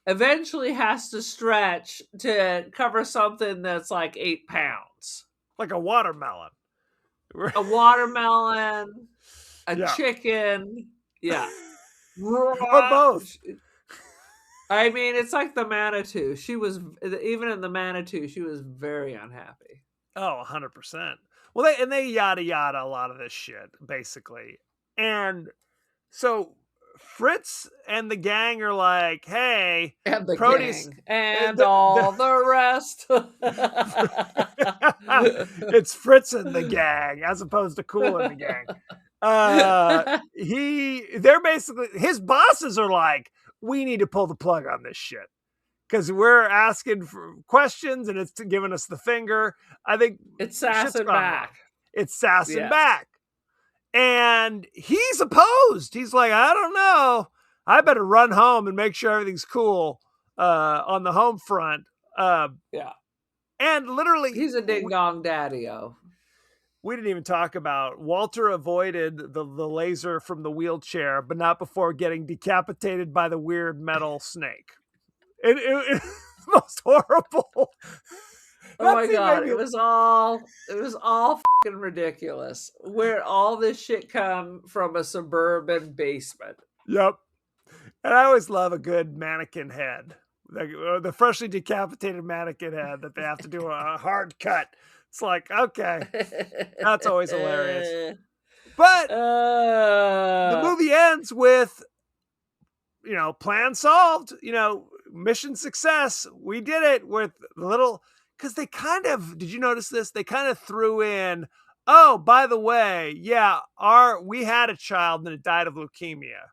eventually has to stretch to cover something that's like 8 pounds. Like a watermelon. A watermelon, a chicken. Yeah. Or both. I mean, it's like the Manitou. She was, even in the Manitou, she was very unhappy. Oh, 100%. Well, they yada yada a lot of this shit, basically. And so Fritz and the gang are like, hey, and the Proteus, gang and all the rest. It's Fritz and the gang as opposed to Cool and the gang. They're basically, his bosses are like, we need to pull the plug on this shit because we're asking for questions and it's giving us the finger. I think it's sassing back. It's sassing back. And he's opposed. He's like, I don't know. I better run home and make sure everything's cool on the home front. And literally, he's a ding dong daddy-o. We didn't even talk about Walter avoided the laser from the wheelchair, but not before getting decapitated by the weird metal snake. It's most horrible. Oh my God, it was all fucking ridiculous. Where'd all this shit come from a suburban basement? Yep. And I always love a good mannequin head. The freshly decapitated mannequin head that they have to do a hard cut. It's like, okay, that's always hilarious. But the movie ends with, plan solved, mission success. We did it with the little, because they kind of, did you notice this? They kind of threw in, oh, by the way, we had a child and it died of leukemia.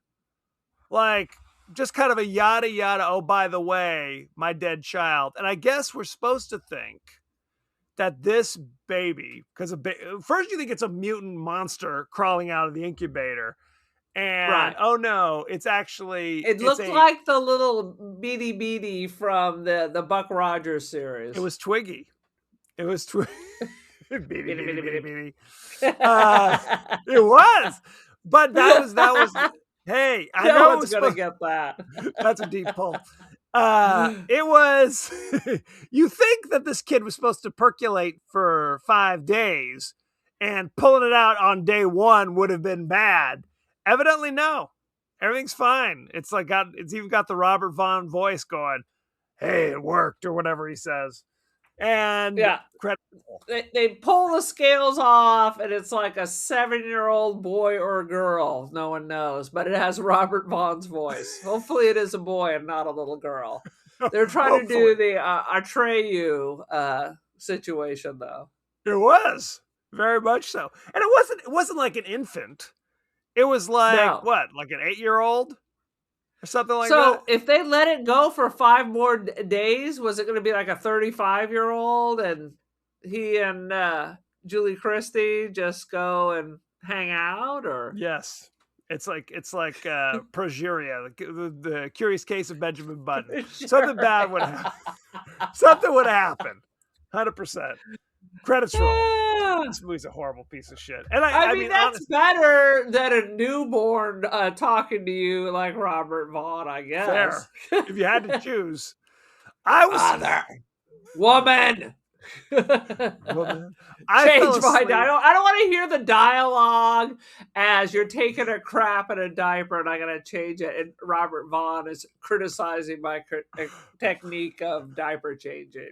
Like, just kind of a yada yada, oh, by the way, my dead child. And I guess we're supposed to think that this baby, because first you think it's a mutant monster crawling out of the incubator, and oh no, it's actually it looked like the little beady from the Buck Rogers series. It was Twiggy. It was beady. It was, but that was. Hey, I know it's gonna get that. That's a deep pull. It was, you think that this kid was supposed to percolate for 5 days and pulling it out on day 1 would have been bad. Evidently, no. Everything's fine. It's like it's even got the Robert Vaughn voice going, hey, it worked, or whatever he says. And they pull the scales off, and it's like a 7-year-old boy or girl. No one knows, but it has Robert Vaughn's voice. Hopefully, it is a boy and not a little girl. They're trying to do the Atreyu situation, though. It was very much so, and it wasn't like an infant. It was like, No. what, like an 8-year-old or something like So that? if they let it go for 5 more days, was it going to be like a 35-year-old and he and Julie Christie just go and hang out, or Yes. It's like Progeria, the Curious Case of Benjamin Button. Something bad would happen. Something would happen. 100%. Credits roll. Yeah. This movie's a horrible piece of shit. And I mean, that's honestly, better than a newborn talking to you like Robert Vaughn, I guess. fair. If you had to choose, I was Father, woman. woman. I Change fell my asleep. I don't want to hear the dialogue as you're taking a crap in a diaper and I gotta change it. And Robert Vaughn is criticizing my technique of diaper changing.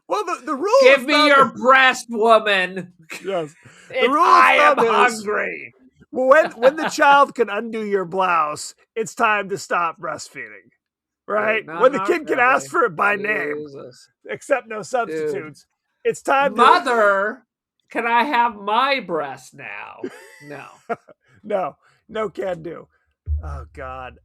Well, the rule Give of me thumb your is- breast, woman. yes. And rule of I am thumb is- hungry. Well, when the child can undo your blouse, it's time to stop breastfeeding. Right? No, when the not kid can really. ask for it by name, Jesus. accept no substitutes. It's time to Mother, can I have my breast now? No. no can do. Oh God.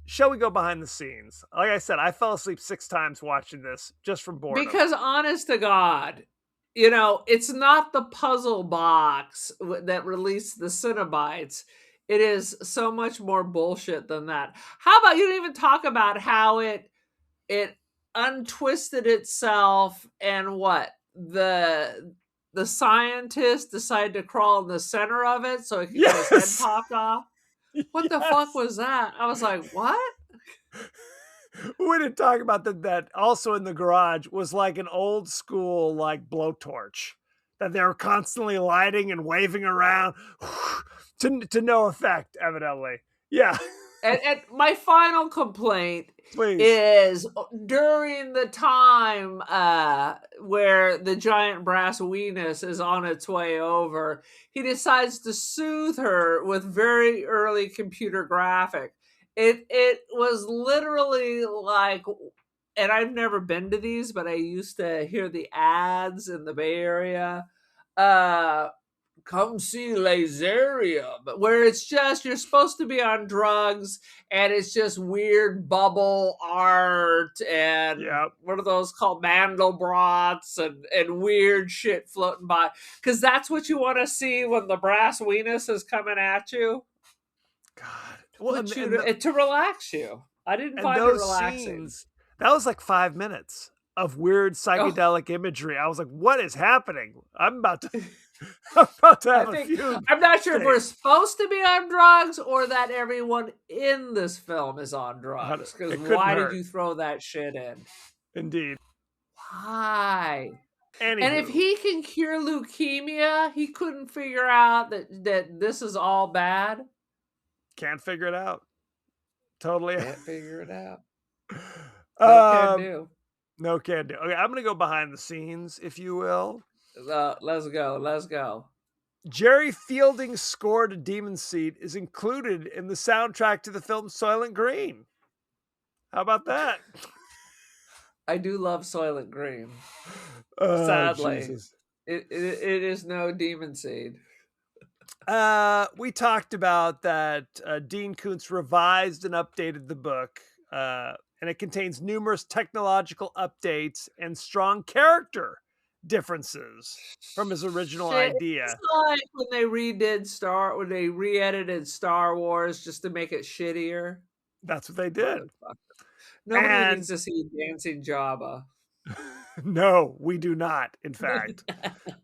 Shall we go behind the scenes? Like I said, I fell asleep 6 times watching this just from boredom. Because honest to God, it's not the puzzle box that released the Cenobites. It is so much more bullshit than that. How about you don't even talk about how it untwisted itself and what the scientist decided to crawl in the center of it so he could get his Yes. head popped off. What the fuck was that? I was like, what? We didn't talk about that also in the garage was like an old school like blowtorch that they were constantly lighting and waving around to no effect, evidently. Yeah. And my final complaint Please. is during the time where the giant brass weenus is on its way over, he decides to soothe her with very early computer graphic. It was literally like, and I've never been to these, but I used to hear the ads in the Bay Area. Come see Laserium, where it's just you're supposed to be on drugs and it's just weird bubble art and Yep. what are those called, Mandelbrats and weird shit floating by, because that's what you want to see when the brass weenus is coming at you. God. Well, Put you to relax you. I didn't and find it those relaxing. scenes, that was like 5 minutes of weird psychedelic imagery. I was like, what is happening? I'm about to have a few. I'm not sure if we're supposed to be on drugs or that everyone in this film is on drugs. Because It couldn't why hurt. did you throw that shit in? Indeed. Why? Anywho. And if he can cure leukemia, he couldn't figure out that this is all bad. Can't figure it out. Totally. Can't figure it out. No Can do. No can do. Okay, I'm gonna go behind the scenes, if you will. Let's go. Jerry Fielding's score to Demon Seed is included in the soundtrack to the film Soylent Green. How about that? I do love Soylent Green. Oh, Sadly. Jesus. It is no Demon Seed. We talked about that Dean Koontz revised and updated the book, and it contains numerous technological updates and strong character differences from his original idea. It's like when they re-edited Star Wars just to make it shittier. That's what they did. Nobody And- needs to see Dancing Jabba. No, we do not, in fact.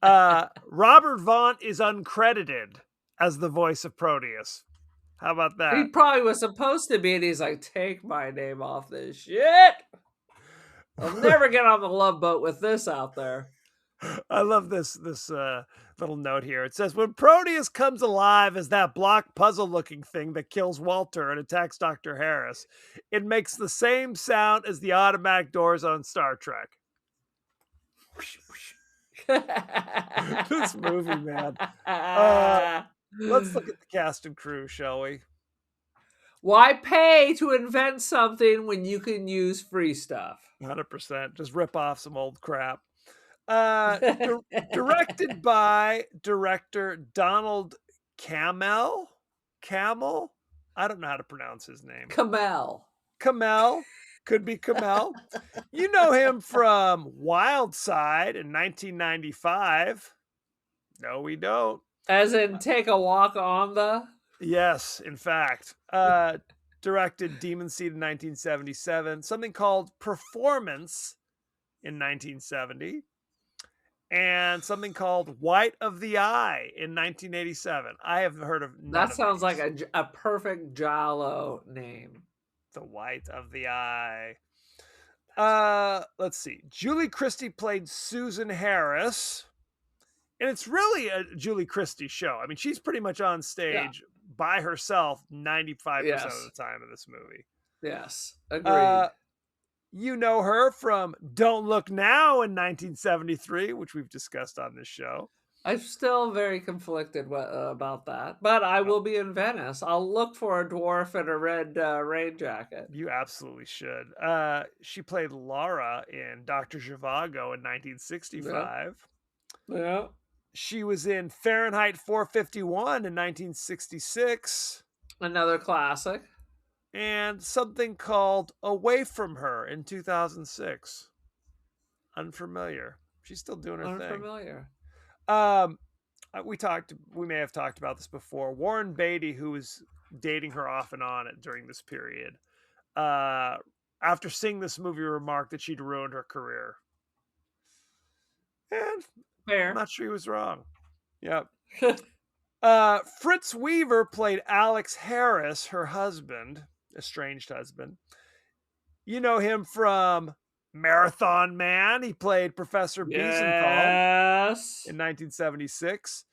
Robert Vaughn is uncredited as the voice of Proteus. How about He that? probably was supposed to be, and he's like, take my name off this shit. I'll never get on the Love Boat with this out there. I love this little note here. It says, when Proteus comes alive as that block puzzle looking thing that kills Walter and attacks Dr. Harris, it makes the same sound as the automatic doors on Star Trek. This movie, man. Let's look at the cast and crew, shall we? Why pay to invent something when you can use free stuff? 100%. Just rip off some old crap. Directed by director Donald Cammell. Camel. I don't know how to pronounce his name. Kamel. Kamel. Could be Kamel. You know him from Wild Side in 1995. No, we don't. As in, take a walk on the. Yes, in fact. Directed Demon Seed in 1977. Something called Performance in 1970. And something called White of the Eye in 1987. I have heard of none That of sounds these. like a perfect Giallo name. The White of the Eye. Let's see. Julie Christie played Susan Harris. And it's really a Julie Christie show. I mean, she's pretty much on stage by herself 95% of the time in this movie. Yes, agreed. You know her from Don't Look Now in 1973, which we've discussed on this show. I'm still very conflicted about that, but I will be in Venice. I'll look for a dwarf in a red rain jacket. You absolutely should. She played Laura in Dr. Zhivago in 1965. Yeah. She was in Fahrenheit 451 in 1966. Another classic. And something called Away From Her in 2006. Unfamiliar. She's still doing her thing. Unfamiliar. We may have talked about this before. Warren Beatty, who was dating her off and on during this period, after seeing this movie, remarked that she'd ruined her career. And fair. I'm not sure he was wrong. Yep. Fritz Weaver played Alex Harris, her husband, estranged husband. You know him from Marathon Man. He played Professor Biesenthal in 1976.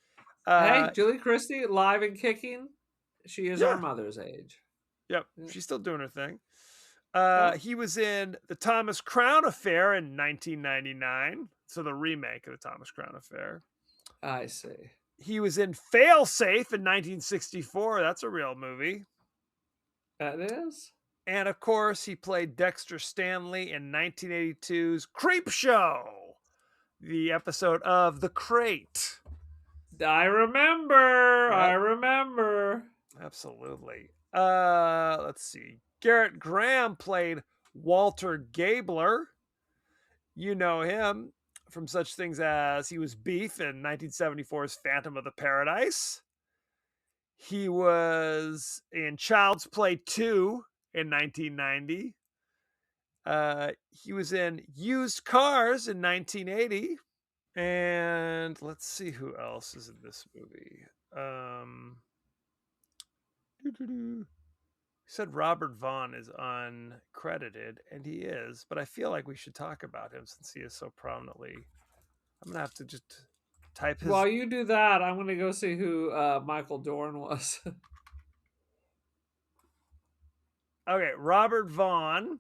Hey, Julie Christie, live and kicking. She is our mother's age. Yep, she's still doing her thing. He was in The Thomas Crown Affair in 1999. So the remake of The Thomas Crown Affair. I see. He was in Failsafe in 1964. That's a real movie. That is. And of course, he played Dexter Stanley in 1982's Creep Show, the episode of The Crate. I remember. Yep. I remember. Absolutely. Let's see. Garrett Graham played Walter Gabler. You know him from such things as he was Beef in 1974's Phantom of the Paradise. He was in Child's Play 2 in 1990. He was in Used Cars in 1980. And let's see who else is in this movie. He said Robert Vaughn is uncredited, and he is, but I feel like we should talk about him since he is so prominently. I'm going to have to just type his... While you do that, I'm going to go see who Michael Dorn was. Okay, Robert Vaughn.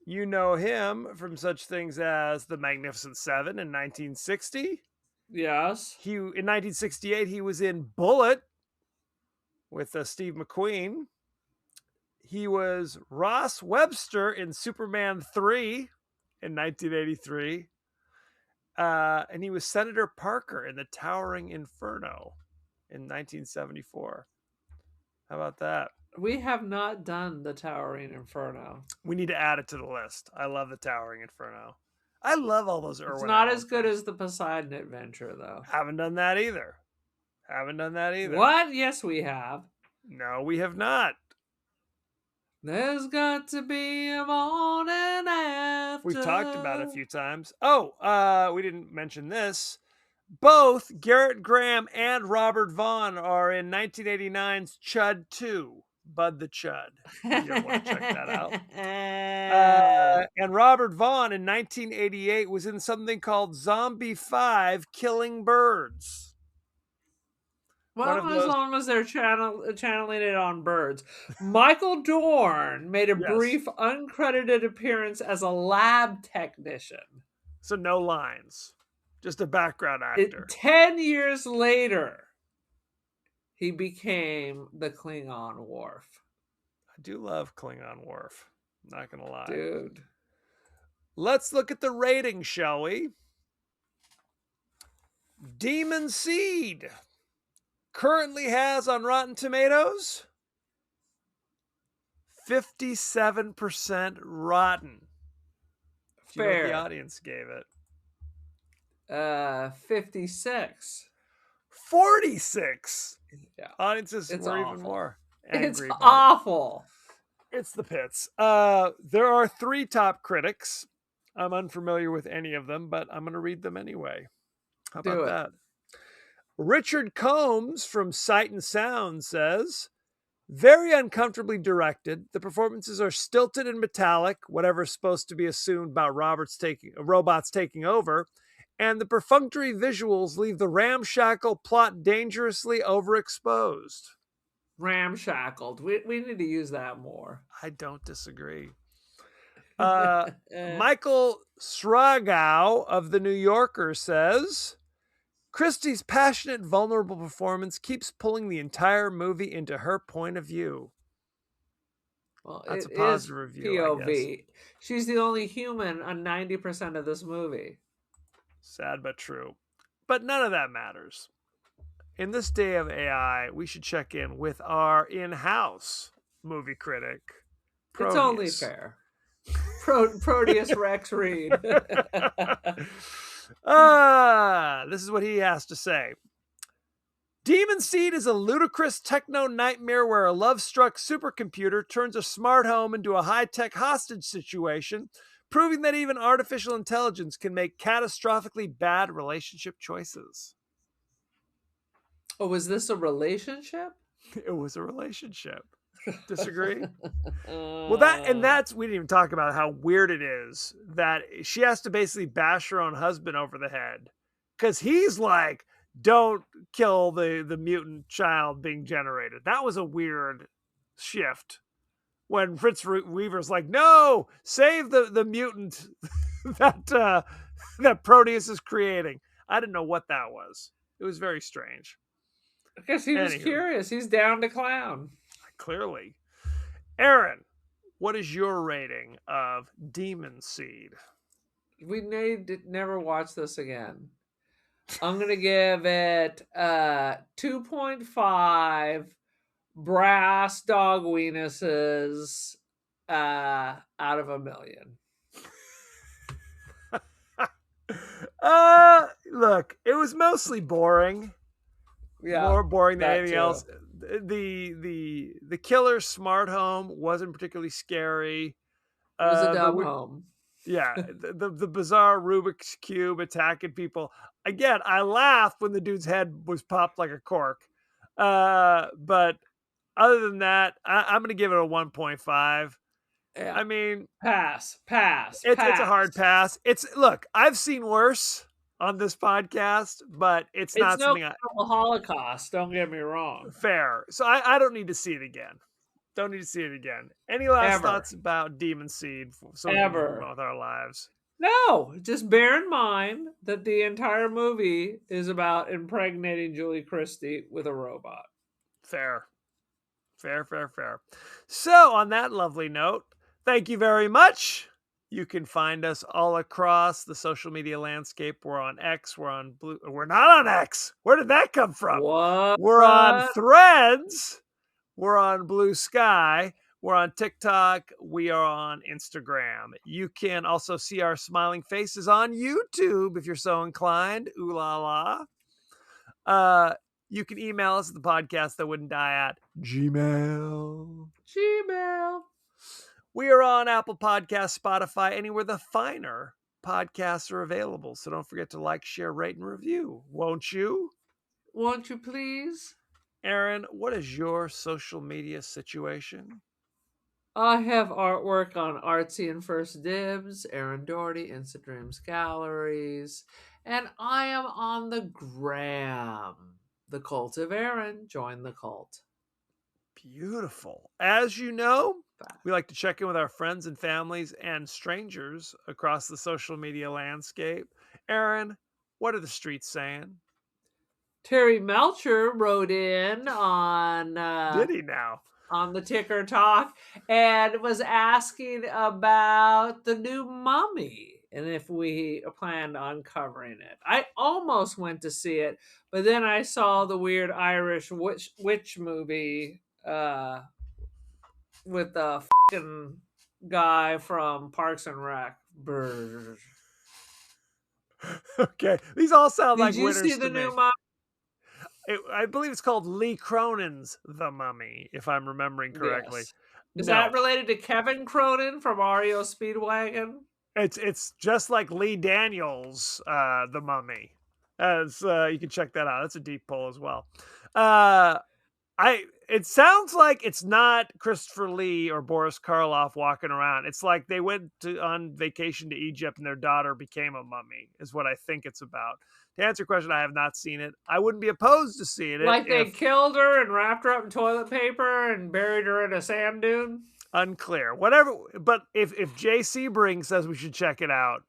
You know him from such things as The Magnificent Seven in 1960. Yes. In 1968, he was in Bullet with Steve McQueen. He was Ross Webster in Superman 3 in 1983. And he was Senator Parker in The Towering Inferno in 1974. How about that? We have not done The Towering Inferno. We need to add it to the list. I love The Towering Inferno. I love all those Irwin. It's not as good as The Poseidon Adventure, though. Haven't done that either. What? Yes, we have. No, we have not. There's got to be a morning after. We've talked about it a few times. Oh, we didn't mention this. Both Garrett Graham and Robert Vaughn are in 1989's Chud 2, Bud the Chud. You want to check that out. And Robert Vaughn in 1988 was in something called Zombie 5, Killing Birds. Well, as long as they're channeling it on birds. Michael Dorn made a brief uncredited appearance as a lab technician. So no lines. Just a background actor. 10 years later, he became the Klingon Worf. I do love Klingon Worf. Not going to lie. Dude. Let's look at the rating, shall we? Demon Seed. currently has on Rotten Tomatoes 57% rotten. Do you know what the Fair. audience gave it? 56. 46. Yeah. Audiences It's were awful. even more It's angry about it. awful. It's the pits. There are 3 top critics. I'm unfamiliar with any of them, but I'm going to read them anyway. How Do about it. that? Richard Combs from Sight and Sound says, very uncomfortably directed. The performances are stilted and metallic, whatever's supposed to be assumed about robots taking over, and the perfunctory visuals leave the ramshackle plot dangerously overexposed. Ramshackled. We need to use that more. I don't disagree. Michael Sragow of The New Yorker says, Christie's passionate, vulnerable performance keeps pulling the entire movie into her point of view. Well, That's a it positive is review, I guess. POV. She's the only human on 90% of this movie. Sad but true. But none of that matters. In this day of AI, we should check in with our in-house movie critic, It's only Proteus. fair. Proteus Rex Reed. This is what he has to say. Demon Seed is a ludicrous techno nightmare where a love-struck supercomputer turns a smart home into a high-tech hostage situation, proving that even artificial intelligence can make catastrophically bad relationship choices. Oh, was this a relationship? It was a relationship. Disagree? Well, that's we didn't even talk about how weird it is that she has to basically bash her own husband over the head because he's like, don't kill the mutant child being generated. That was a weird shift when Fritz Weaver's like, no, save the mutant that Proteus is creating. I didn't know what that was. It was very strange. I guess he was curious. He's down to clown. Clearly. Aaron, what is your rating of Demon Seed? We need to never watch this again. I'm going to give it 2.5 brass dog weenuses out of 1,000,000. Look, it was mostly boring. Yeah, more boring than that anything too. else. The killer smart home wasn't particularly scary. It was a dumb home. Yeah, the bizarre Rubik's Cube attacking people. Again, I laughed when the dude's head was popped like a cork. But other than that, I'm going to give it a 1.5. Yeah. I mean, pass. It's a hard pass. Look, I've seen worse on this podcast, but it's not no something Holocaust. Don't get me wrong. Fair. So I don't need to see it again. Don't need to see it again. Any last thoughts about Demon Seed? So we can move on with our lives. No, just bear in mind that the entire movie is about impregnating Julie Christie with a robot. Fair. So on that lovely note, thank you very much. You can find us all across the social media landscape. We're on X. We're on Blue. We're not on X. Where did that come from? What? We're on Threads. We're on Blue Sky. We're on TikTok. We are on Instagram. You can also see our smiling faces on YouTube if you're so inclined. Ooh la la. You can email us at the podcast that wouldn't die at Gmail. We are on Apple Podcasts, Spotify, anywhere the finer podcasts are available. So don't forget to like, share, rate, and review. Won't you? Won't you please? Aaron, what is your social media situation? I have artwork on Artsy and First Dibs, Aaron Doherty, Instadreams Galleries, and I am on the gram. The Cult of Aaron. Join the cult. Beautiful. As you know, we like to check in with our friends and families and strangers across the social media landscape. Aaron, what are the streets saying? Terry Melcher wrote in on... Did he now? On the Ticker Talk and was asking about the new Mummy and if we planned on covering it. I almost went to see it, but then I saw the weird Irish witch movie with the fucking guy from Parks and Rec. Brr. Okay, these all sound Did like you winners see to the me. new Mummy? I believe it's called Lee Cronin's The Mummy, if I'm remembering correctly. Yes. Is No. that related to Kevin Cronin from REO Speedwagon? It's just like Lee Daniels, The Mummy. As you can check that out. That's a deep pull as well. It sounds like it's not Christopher Lee or Boris Karloff walking around. It's like they went on vacation to Egypt and their daughter became a mummy, is what I think it's about. To answer your question, I have not seen it. I wouldn't be opposed to seeing it. Like they killed her and wrapped her up in toilet paper and buried her in a sand dune? Unclear. Whatever. But if Jay Sebring says we should check it out,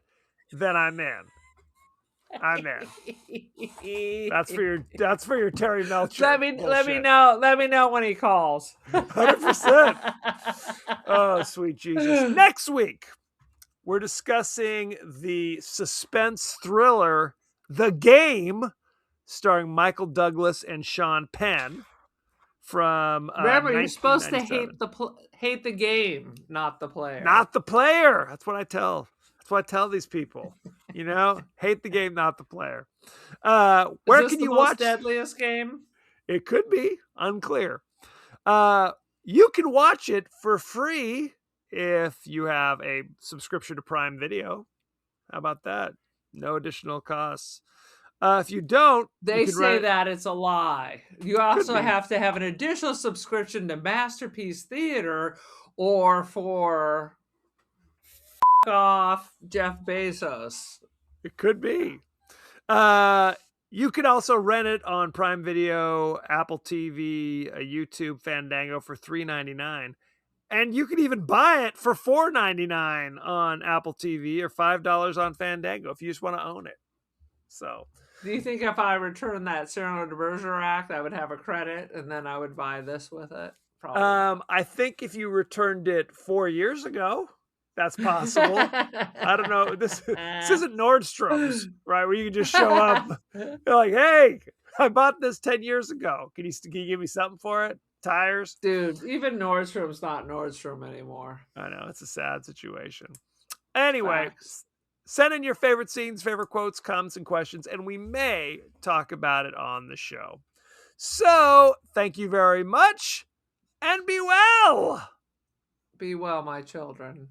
then I'm in. I'm in. That's for your Terry Melcher. Let me know when he calls. 100%. Oh, sweet Jesus. Next week, we're discussing the suspense thriller The Game, starring Michael Douglas and Sean Penn from Remember, you're supposed to 1997. hate the game, not the player. Not the player. That's what I tell these people. You know, hate the game, not the player. Where Is this can you the watch most deadliest game? It could be unclear. You can watch it for free if you have a subscription to Prime Video. How about that? No additional costs. If you don't, they say that it's a lie. You also have to have an additional subscription to Masterpiece Theater or for off Jeff Bezos. It could be. You could also rent it on Prime Video, Apple TV, YouTube, Fandango for $3.99. And you could even buy it for $4.99 on Apple TV or $5 on Fandango if you just want to own it. So, do you think if I returned that Cyrano de Bergerac, I would have a credit and then I would buy this with it? Probably. I think if you returned it 4 years ago, that's possible. I don't know. This isn't Nordstrom's, right? Where you can just show up. You're like, hey, I bought this 10 years ago. Can you give me something for it? Tires? Dude, even Nordstrom's not Nordstrom anymore. I know. It's a sad situation. Anyway, send in your favorite scenes, favorite quotes, comments, and questions, and we may talk about it on the show. So, thank you very much, and be well. Be well, my children.